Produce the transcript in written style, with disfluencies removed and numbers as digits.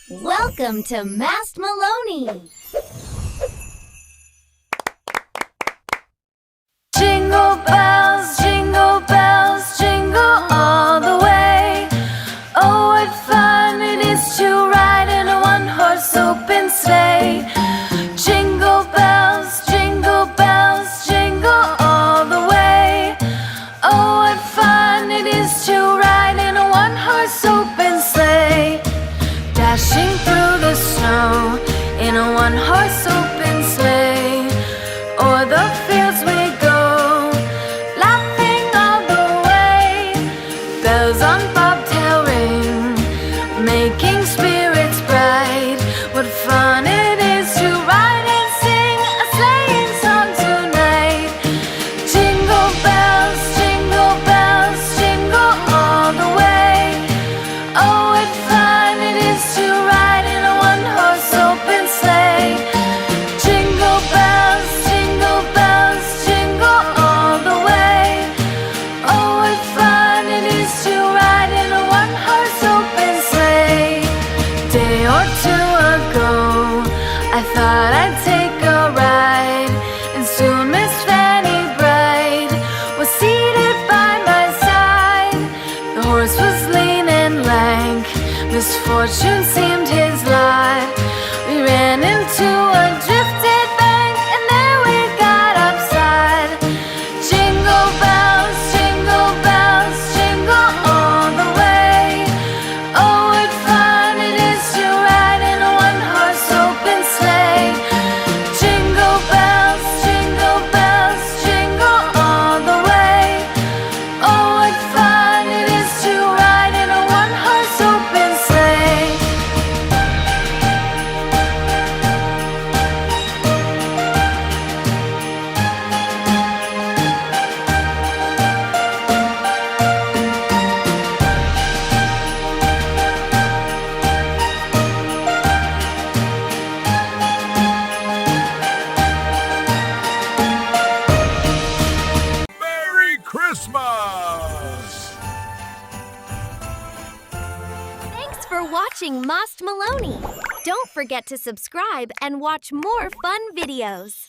Welcome to Mast Meloni. Jingle bells, jingle all the way. Oh, what fun it is to ride in a one-horse open sleigh. Jingle bells, jingle all the way. Oh, what fun it is to ride in a one-horse open sleigh. Dashing through the snow in a one-horse open sleigh. O'er the fields we go, laughing all the way. Bells on bobtail ring, making spirits bright. What fun it is to ride and sing a sleighing song tonight. Jingle bells, jingle all the way. Oh, what fun it is to ride in a one-horse open sleigh. Jingle bells, jingle all the way. Oh, what fun it is to ride in a one-horse open sleigh. Day or two ago, I thought I'd take a ride, and soon Miss Fanny Bright was seated by my side. The horse was lean and lank, misfortune seemed his lot. We ran into a drifted bank, and there we got upside. Jingle bells, jingle all the way. Oh, what fun it is to ride in a one-horse open sleigh. Jingle bells, jingle all the way. Oh, what fun it is to ride in a one-horse open sleigh. Merry Christmas! Thanks for watching Mast Meloni. Don't forget to subscribe and watch more fun videos.